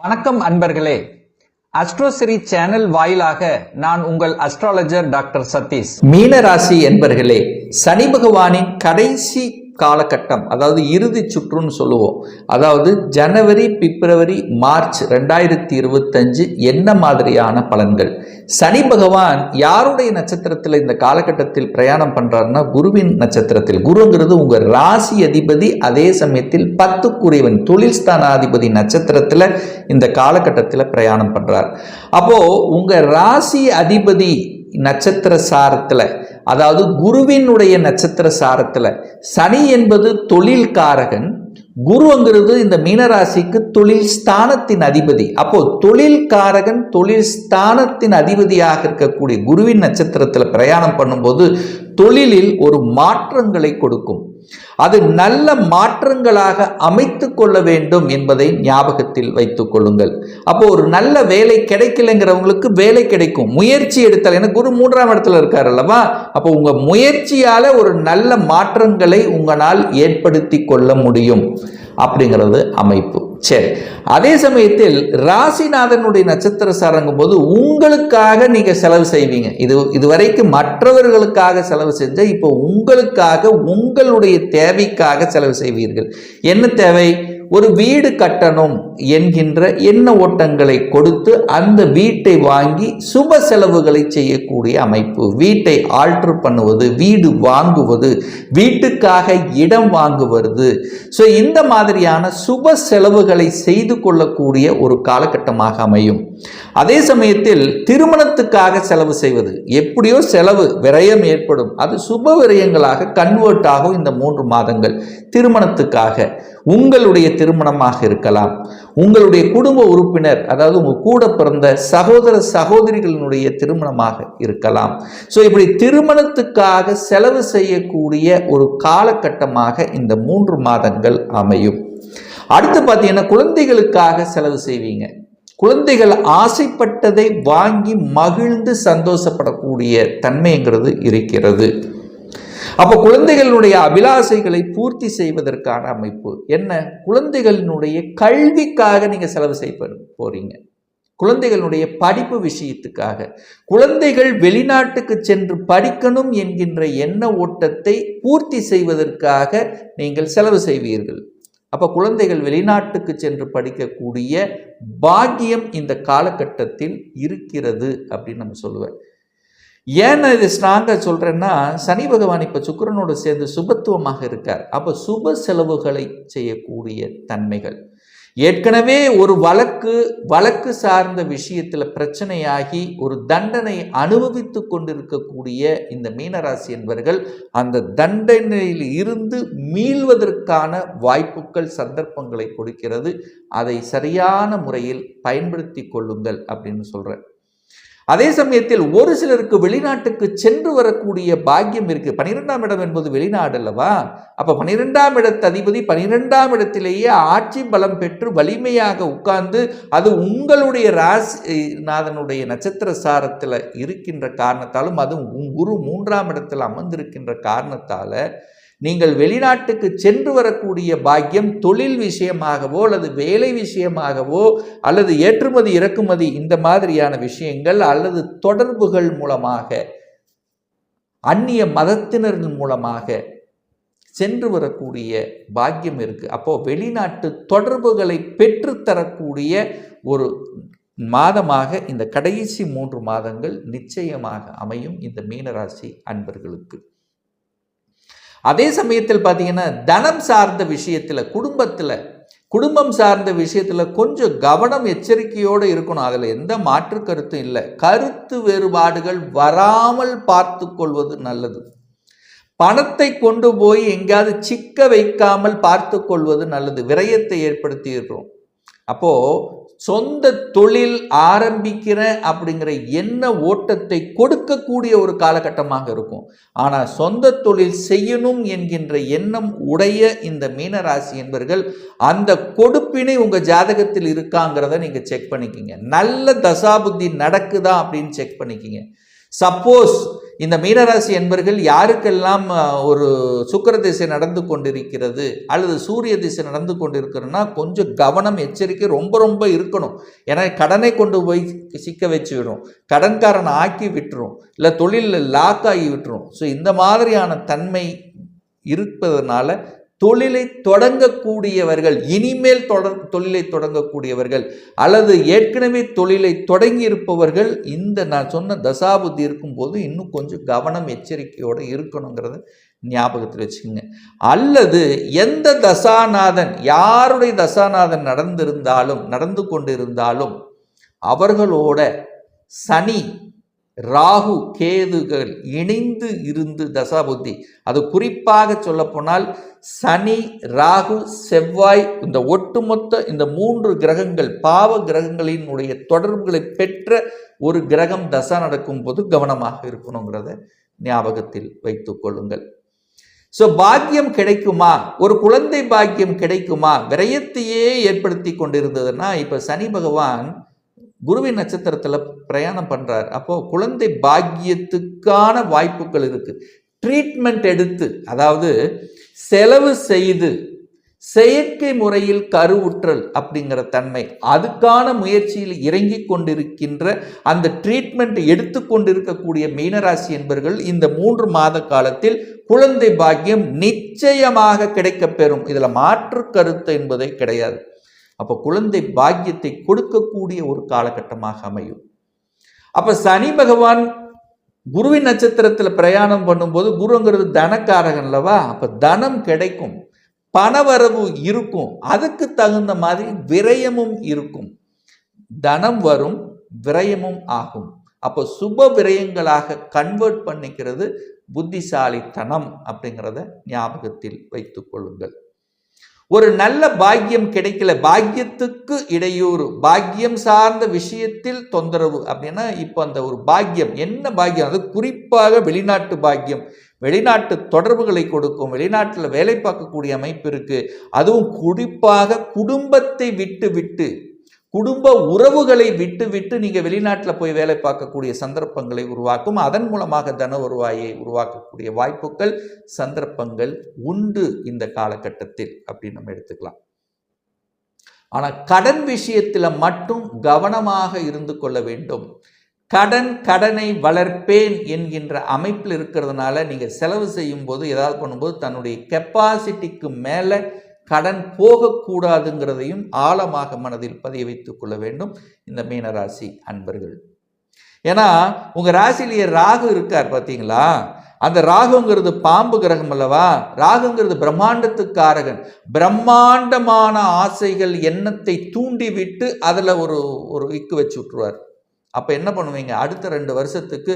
வணக்கம் அன்பர்களே. அஸ்ட்ரோசிரி சேனல் வாயிலாக நான் உங்கள் அஸ்ட்ராலஜர் டாக்டர் சதீஷ். மீனராசி என்பர்களே, சனி பகவானின் கடைசி காலகட்டம், அதாவது இறுதி சுற்றுன்னு சொல்லுவோம். அதாவது ஜனவரி, பிப்ரவரி, மார்ச் 2025 என்ன மாதிரியான பலன்கள்? சனி பகவான் யாருடைய நட்சத்திரத்தில் இந்த காலகட்டத்தில் பிரயாணம் பண்றாருன்னா குருவின் நட்சத்திரத்தில். குருங்கிறது உங்க ராசி அதிபதி, அதே சமயத்தில் 10க்குரியவன் தொழில் ஸ்தானாதிபதி நட்சத்திரத்தில் இந்த காலகட்டத்தில் பிரயாணம் பண்றார். அப்போ உங்க ராசி அதிபதி நட்சத்திர சாரத்தில், அதாவது குருவினுடைய நட்சத்திர சாரத்தில் சனி என்பது தொழில் காரகன், குருங்கிறது இந்த மீனராசிக்கு தொழில் ஸ்தானத்தின் அதிபதி. அப்போ தொழில் காரகன் தொழில் ஸ்தானத்தின் அதிபதியாக இருக்கக்கூடிய குருவின் நட்சத்திரத்தில் பிரயாணம் பண்ணும்போது தொழிலில் ஒரு மாற்றங்களை கொடுக்கும். அது நல்ல மாற்றங்களாக அமைத்து கொள்ள வேண்டும் என்பதை ஞாபகத்தில் வைத்துக் கொள்ளுங்கள். அப்போ ஒரு நல்ல வேலை கிடைக்கலைங்கிறவங்களுக்கு வேலை கிடைக்கும், முயற்சி எடுத்தால். ஏன்னா குரு 3ஆம் இடத்துல இருக்கார் அல்லவா? அப்போ உங்க முயற்சியால ஒரு நல்ல மாற்றங்களை உங்களால் ஏற்படுத்தி கொள்ள முடியும் அப்படிங்கிறது அமைப்பு. சரி, அதே சமயத்தில் ராசிநாதனுடைய நட்சத்திர சாரங்கும் போது உங்களுக்காக நீங்க செலவு செய்வீங்க. இதுவரைக்கும் மற்றவர்களுக்காக செலவு செஞ்ச இப்போ உங்களுக்காக உங்களுடைய தேவைக்காக செலவு செய்வீர்கள். என்ன தேவை? ஒரு வீடு கட்டணும் என்கின்ற எண்ண ஓட்டங்களை கொடுத்து அந்த வீட்டை வாங்கி சுப செலவுகளை செய்யக்கூடிய அமைப்பு. வீட்டை ஆல்டர் பண்ணுவது, வீடு வாங்குவது, வீட்டுக்காக இடம் வாங்குவது. ஸோ இந்த மாதிரியான சுப செலவுகளை செய்து கொள்ளக்கூடிய ஒரு காலகட்டமாக அமையும். அதே சமயத்தில் திருமணத்துக்காக செலவு செய்வது, எப்படியோ செலவு விரயம் ஏற்படும், அது சுப விரயங்களாக கன்வெர்ட் ஆகும் இந்த 3 மாதங்கள். திருமணத்துக்காக, உங்களுடைய திருமணமாக இருக்கலாம், உங்களுடைய குடும்ப உறுப்பினர், அதாவது உங்க கூட பிறந்த சகோதர சகோதரிகளினுடைய திருமணமாக இருக்கலாம். ஸோ இப்படி திருமணத்துக்காக செலவு செய்யக்கூடிய ஒரு காலகட்டமாக இந்த 3 மாதங்கள் அமையும். அடுத்து பார்த்தீங்கன்னா குழந்தைகளுக்காக செலவு செய்வீங்க. குழந்தைகள் ஆசைப்பட்டதை வாங்கி மகிழ்ந்து சந்தோஷப்படக்கூடிய தன்மைங்கிறது இருக்கிறது. அப்போ குழந்தைகளுடைய அபிலாசைகளை பூர்த்தி செய்வதற்கான அமைப்பு என்ன? குழந்தைகளினுடைய கல்விக்காக நீங்க செலவு செய்ய போறீங்க. குழந்தைகளுடைய படிப்பு விஷயத்துக்காக, குழந்தைகள் வெளிநாட்டுக்கு சென்று படிக்கணும் என்கின்ற எண்ண ஓட்டத்தை பூர்த்தி செய்வதற்காக நீங்கள் செலவு செய்வீர்கள். அப்போ குழந்தைகள் வெளிநாட்டுக்கு சென்று படிக்கக்கூடிய பாக்கியம் இந்த காலகட்டத்தில் இருக்கிறது அப்படின்னு நம்ம சொல்லுவேன். ஏன் இது ஸ்ட்ராங்காக சொல்கிறேன்னா, சனி பகவான் இப்போ சுக்கிரனோடு சேர்ந்து சுபத்துவமாக இருக்கார். அப்போ சுப செலவுகளை செய்யக்கூடிய தன்மைகள். ஏற்கனவே ஒரு வழக்கு சார்ந்த விஷயத்தில் பிரச்சனையாகி ஒரு தண்டனை அனுபவித்து கொண்டிருக்கக்கூடிய இந்த மீனராசி என்பவர்கள் அந்த தண்டனையில் இருந்து மீள்வதற்கான வாய்ப்புகள், சந்தர்ப்பங்களை கொடுக்கிறது. அதை சரியான முறையில் பயன்படுத்தி கொள்ளுங்கள் அப்படின்னு சொல்கிறேன். அதே சமயத்தில் ஒரு சிலருக்கு வெளிநாட்டுக்கு சென்று வரக்கூடிய பாக்கியம் இருக்கு. 12ஆம் இடம் என்பது வெளிநாடு அல்லவா? அப்ப 12ஆம் இடத்து அதிபதி 12ஆம் இடத்திலேயே ஆட்சி பலம் பெற்று வலிமையாக உட்கார்ந்து அது உங்களுடைய ராசிநாதனுடைய நட்சத்திர சாரத்தில் இருக்கின்ற காரணத்தாலும், அது குரு 3ஆம் இடத்தில் அமர்ந்திருக்கின்ற காரணத்தால நீங்கள் வெளிநாட்டுக்கு சென்று வரக்கூடிய பாக்கியம் தொழில் விஷயமாகவோ அல்லது வேலை விஷயமாகவோ அல்லது ஏற்றுமதி இறக்குமதி இந்த மாதிரியான விஷயங்கள் அல்லது தொடர்புகள் மூலமாக, அந்நிய மதத்தினர் மூலமாக சென்று வரக்கூடிய பாக்கியம் இருக்கு. அப்போ வெளிநாட்டு தொடர்புகளை பெற்றுத்தரக்கூடிய ஒரு மாதமாக இந்த கடைசி 3 மாதங்கள் நிச்சயமாக அமையும் இந்த மீனராசி அன்பர்களுக்கு. அதே சமயத்தில் பார்த்தீங்கன்னா தனம் சார்ந்த விஷயத்தில், குடும்பம் சார்ந்த விஷயத்தில் கொஞ்சம் கவனம், எச்சரிக்கையோடு இருக்கணும். அதில் எந்த மாற்று கருத்தும் இல்லை. கருத்து வேறுபாடுகள் வராமல் பார்த்து கொள்வது நல்லது. பணத்தை கொண்டு போய் எங்கேயாவது சிக்க வைக்காமல் பார்த்து கொள்வது நல்லது. விரயத்தை ஏற்படுத்திடுறோம். அப்போ சொந்த தொழில் ஆரம்பிக்கிற அப்படிங்கிற எண்ண ஓட்டத்தை கொடுக்கக்கூடிய ஒரு காலகட்டமாக இருக்கும். ஆனால் சொந்த தொழில் செய்யணும் என்கின்ற எண்ணம் உடைய இந்த மீனராசி என்பவர்கள் அந்த கொடுப்பினை உங்கள் ஜாதகத்தில் இருக்காங்கிறத நீங்கள் செக் பண்ணிக்கிங்க. நல்ல தசாபுத்தி நடக்குதா அப்படின்னு செக் பண்ணிக்கிங்க. சப்போஸ் இந்த மீனராசி என்பர்கள் யாருக்கெல்லாம் ஒரு சுக்கிர திசை நடந்து கொண்டிருக்கிறது அல்லது சூரிய திசை நடந்து கொண்டிருக்கிறதுனா கொஞ்சம் கவனம் எச்சரிக்கை ரொம்ப ரொம்ப இருக்கணும். ஏன்னா கடனை கொண்டு போய் சிக்க வச்சு விடும், கடன்காரனை ஆக்கி விட்டுரும், இல்லை தொழிலில் லாக் ஆகி விட்டுரும். ஸோ இந்த மாதிரியான தன்மை இருப்பதனால தொழிலை தொடங்கக்கூடியவர்கள், இனிமேல் தொழிலை தொடங்கக்கூடியவர்கள் அல்லது ஏற்கனவே தொழிலை தொடங்கி இருப்பவர்கள் இந்த நான் சொன்ன தசாபுத்தி இருக்கும்போது இன்னும் கொஞ்சம் கவனம் எச்சரிக்கையோடு இருக்கணுங்கிறத ஞாபகத்தில் வச்சுக்கோங்க. அல்லது எந்த தசாநாதன், யாருடைய தசாநாதன் நடந்து கொண்டிருந்தாலும் அவர்களோட சனி ராகு கேதுகள் இணைந்து இருந்து தசாபுத்தி, அது குறிப்பாக சொல்லப்போனால் சனி ராகு செவ்வாய் இந்த ஒட்டுமொத்த இந்த 3 கிரகங்கள் பாவ கிரகங்களினுடைய தொடர்புகளை பெற்ற ஒரு கிரகம் தசா நடக்கும் போது கவனமாக இருக்கணுங்கிறத ஞாபகத்தில் வைத்துக் கொள்ளுங்கள். ஸோ பாக்கியம் கிடைக்குமா, ஒரு குழந்தை பாக்கியம் கிடைக்குமா, விரயத்தையே ஏற்படுத்தி கொண்டிருந்ததுன்னா இப்போ சனி பகவான் குருவின் நட்சத்திரத்தில் பிரயாணம் பண்ணுறார். அப்போது குழந்தை பாக்கியத்துக்கான வாய்ப்புகள் இருக்குது. ட்ரீட்மெண்ட் எடுத்து, அதாவது செலவு செய்து செயற்கை முறையில் கருவுற்றல் அப்படிங்கிற தன்மை, அதுக்கான முயற்சியில் இறங்கி கொண்டிருக்கின்ற அந்த ட்ரீட்மெண்ட் எடுத்துக்கொண்டிருக்கக்கூடிய மீனராசி என்பவர்கள் இந்த 3 மாத காலத்தில் குழந்தை பாக்கியம் நிச்சயமாக கிடைக்கப்பெறும். இதில் மாற்று கருத்து என்பதே கிடையாது. அப்போ குழந்தை பாக்கியத்தை கொடுக்கக்கூடிய ஒரு காலகட்டமாக அமையும். அப்போ சனி பகவான் குருவின் நட்சத்திரத்தில் பிரயாணம் பண்ணும்போது, குருங்கிறது தனக்காரகன் அல்லவா, அப்போ தனம் கிடைக்கும், பணவரவு இருக்கும், அதுக்கு தகுந்த மாதிரி விரயமும் இருக்கும். தனம் வரும், விரயமும் ஆகும். அப்போ சுப விரயங்களாக கன்வெர்ட் பண்ணிக்கிறது புத்திசாலித்தனம் அப்படிங்கிறத ஞாபகத்தில் வைத்துக் கொள்ளுங்கள். ஒரு நல்ல பாக்கியம் கிடைக்கல, பாக்கியத்துக்கு இடையூறு, பாக்கியம் சார்ந்த விஷயத்தில் தொந்தரவு அப்படின்னா இப்போ அந்த ஒரு பாக்கியம் என்ன பாக்கியம், அது குறிப்பாக வெளிநாட்டு பாக்கியம், வெளிநாட்டு தொடர்புகளை கொடுக்கும், வெளிநாட்டில் வேலை பார்க்கக்கூடிய அமைப்பு இருக்குது. அதுவும் குறிப்பாக குடும்பத்தை விட்டு குடும்ப உறவுகளை விட்டு நீங்கள் வெளிநாட்டில் போய் வேலை பார்க்கக்கூடிய சந்தர்ப்பங்களை உருவாக்கும். அதன் மூலமாக தன வருவாயை உருவாக்கக்கூடிய வாய்ப்புகள் சந்தர்ப்பங்கள் உண்டு இந்த காலகட்டத்தில் அப்படின்னு நம்ம எடுத்துக்கலாம். ஆனால் கடன் விஷயத்தில் மட்டும் கவனமாக இருந்து கொள்ள வேண்டும். கடனை வளர்ப்பேன் என்கின்ற அமைப்பில் இருக்கிறதுனால நீங்கள் செலவு செய்யும் போது, ஏதாவது பண்ணும்போது தன்னுடைய கெப்பாசிட்டிக்கு மேலே கடன் போகக்கூடாதுங்கிறதையும் ஆழமாக மனதில் பதிய வைத்துக் கொள்ள வேண்டும் இந்த மீனராசி அன்பர்கள். ஏன்னா உங்கள் ராசிலேயே ராகு இருக்கார் பார்த்தீங்களா, அந்த ராகுங்கிறது பாம்பு கிரகம் அல்லவா, ராகுங்கிறது பிரம்மாண்டத்துக்காரகன். பிரம்மாண்டமான ஆசைகள் எண்ணத்தை தூண்டிவிட்டு அதில் ஒரு இக்கு வச்சு விட்டுருவார். அப்போ என்ன பண்ணுவீங்க, அடுத்த 2 வருஷத்துக்கு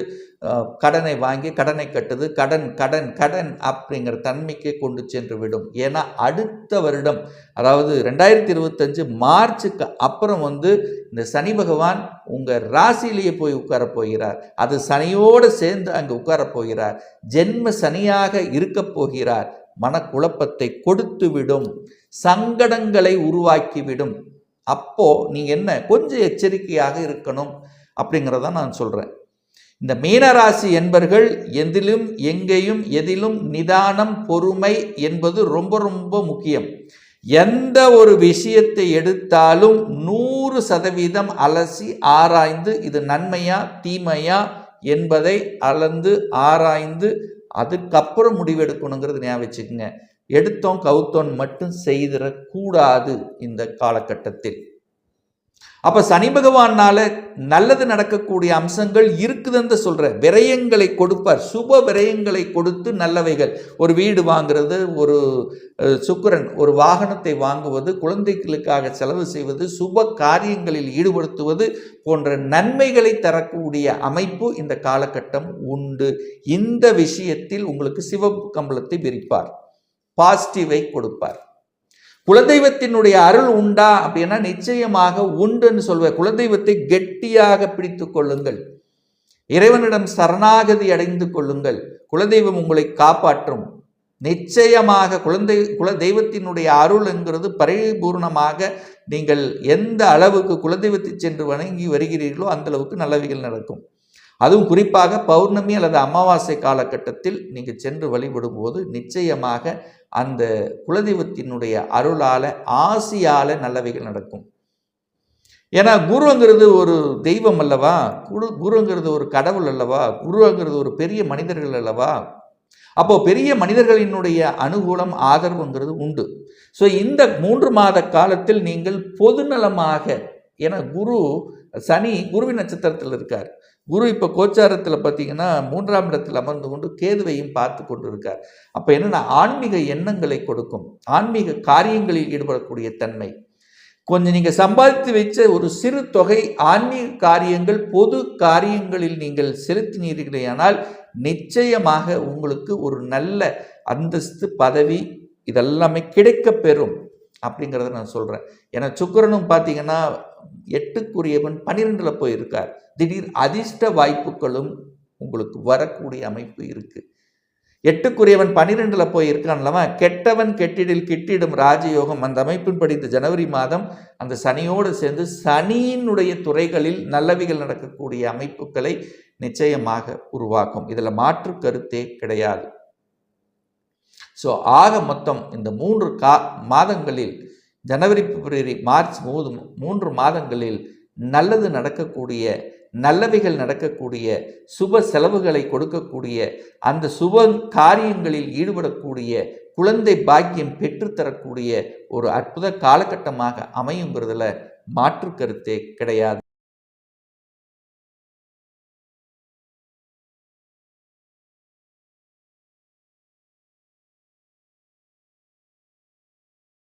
கடனை வாங்கி கடனை கட்டுது, கடன் அப்படிங்கிற தன்மைக்கு கொண்டு சென்று விடும். ஏன்னா அடுத்த வருடம், அதாவது 2025 மார்ச்சுக்கு அப்புறம் இந்த சனி பகவான் உங்கள் ராசியிலேயே போய் உட்கார போகிறார். அது சனியோடு சேர்ந்து அங்கே உட்கார போகிறார். ஜென்ம சனியாக இருக்க போகிறார். மனக்குழப்பத்தை கொடுத்து விடும், சங்கடங்களை உருவாக்கிவிடும். அப்போ நீங்கள் என்ன கொஞ்சம் எச்சரிக்கையாக இருக்கணும் அப்படிங்கிறத நான் சொல்கிறேன். இந்த மீனராசி என்பர்கள் எதிலும் எங்கேயும் எதிலும் நிதானம் பொறுமை என்பது ரொம்ப ரொம்ப முக்கியம். எந்த ஒரு விஷயத்தை எடுத்தாலும் 100% அலசி ஆராய்ந்து இது நன்மையா தீமையா என்பதை அளந்து ஆராய்ந்து அதுக்கப்புறம் முடிவெடுக்கணுங்கிறது ஞாபகம் வச்சுக்கோங்க. எடுத்தோம் கவுத்தோன் மட்டும் செய்திடக்கூடாது இந்த காலகட்டத்தில். அப்போ சனி பகவானால நல்லது நடக்கக்கூடிய அம்சங்கள் இருக்குதுன்னு சொல்கிற விரயங்களை கொடுப்பார். சுப விரயங்களை கொடுத்து நல்லவைகள், ஒரு வீடு வாங்குறது, ஒரு சுக்கிரன் ஒரு வாகனத்தை வாங்குவது, குழந்தைகளுக்காக செலவு செய்வது, சுப காரியங்களில் ஈடுபடுத்துவது போன்ற நன்மைகளை தரக்கூடிய அமைப்பு இந்த காலகட்டம் உண்டு. இந்த விஷயத்தில் உங்களுக்கு சிவப்பு கம்பளத்தை விரிப்பார், பாசிட்டிவை கொடுப்பார். குலதெய்வத்தினுடைய அருள் உண்டா அப்படின்னா நிச்சயமாக உண்டுன்னு சொல்வேன். குலதெய்வத்தை கெட்டியாக பிடித்து கொள்ளுங்கள், இறைவனிடம் சரணாகதி அடைந்து கொள்ளுங்கள். குலதெய்வம் உங்களை காப்பாற்றும். நிச்சயமாக குலதெய்வத்தினுடைய அருள் என்கிறது பரிபூர்ணமாக நீங்கள் எந்த அளவுக்கு குலதெய்வத்தை சென்று வணங்கி வருகிறீர்களோ அந்த அளவுக்கு நல்லவைகள் நடக்கும். அதுவும் குறிப்பாக பௌர்ணமி அல்லது அமாவாசை காலகட்டத்தில் நீங்கள் சென்று வழிபடும் போது நிச்சயமாக அந்த குலதெய்வத்தினுடைய அருளால ஆசியால நல்லவைகள் நடக்கும். ஏன்னா குருங்கிறது ஒரு தெய்வம் அல்லவா, குருங்கிறது ஒரு கடவுள் அல்லவா, குருங்கிறது ஒரு பெரிய மனிதர்கள் அல்லவா. அப்போ பெரிய மனிதர்களினுடைய அனுகூலம் ஆதரவுங்கிறது உண்டு. ஸோ இந்த 3 மாத காலத்தில் நீங்கள் பொதுநலமாக, ஏன்னா சனி குருவின் நட்சத்திரத்தில் இருக்கார். குரு இப்போ கோச்சாரத்தில் பார்த்தீங்கன்னா 3ஆம் இடத்தில் அமர்ந்து கொண்டு கேதுவையும் பார்த்து கொண்டு இருக்கார். அப்போ என்னென்னா ஆன்மீக எண்ணங்களை கொடுக்கும், ஆன்மீக காரியங்களில் ஈடுபடக்கூடிய தன்மை. கொஞ்சம் நீங்கள் சம்பாதித்து வச்ச ஒரு சிறு தொகை ஆன்மீக காரியங்கள், பொது காரியங்களில் நீங்கள் செலுத்தினீர்களேயானால் நிச்சயமாக உங்களுக்கு ஒரு நல்ல அந்தஸ்து, பதவி இதெல்லாமே கிடைக்க பெறும் அப்படிங்கிறத நான் சொல்கிறேன். ஏன்னா சுக்கிரனும் பார்த்தீங்கன்னா 8க்குரியவன் 12ல் போய் இருக்கார். திடீர் அதிர்ஷ்ட வாய்ப்புகளும் உங்களுக்கு வரக்கூடிய அமைப்பு இருக்குது. 8க்குரியவன் 12ல் போய் இருக்கான்லவா, கெட்டவன் கெட்டிடில் கிட்டிடும் ராஜயோகம். அந்த அமைப்பின்படி இந்த ஜனவரி மாதம் அந்த சனியோடு சேர்ந்து சனியினுடைய துறைகளில் நல்லவைகள் நடக்கக்கூடிய அமைப்புகளை நிச்சயமாக உருவாக்கும். இதில் மாற்று கருத்தே கிடையாது. ஸோ ஆக மொத்தம் இந்த 3 மாதங்களில், ஜனவரி, பிப்ரவரி, மார்ச் 3 மாதங்களில் நல்லது நடக்கக்கூடிய, நல்லவைகள் நடக்கக்கூடிய, சுப செலவுகளை கொடுக்கக்கூடிய, அந்த சுப காரியங்களில் ஈடுபடக்கூடிய, குழந்தை பாக்கியம் பெற்றுத்தரக்கூடிய ஒரு அற்புத காலகட்டமாக அமையுங்கிறதுல மாற்று கருத்தே கிடையாது.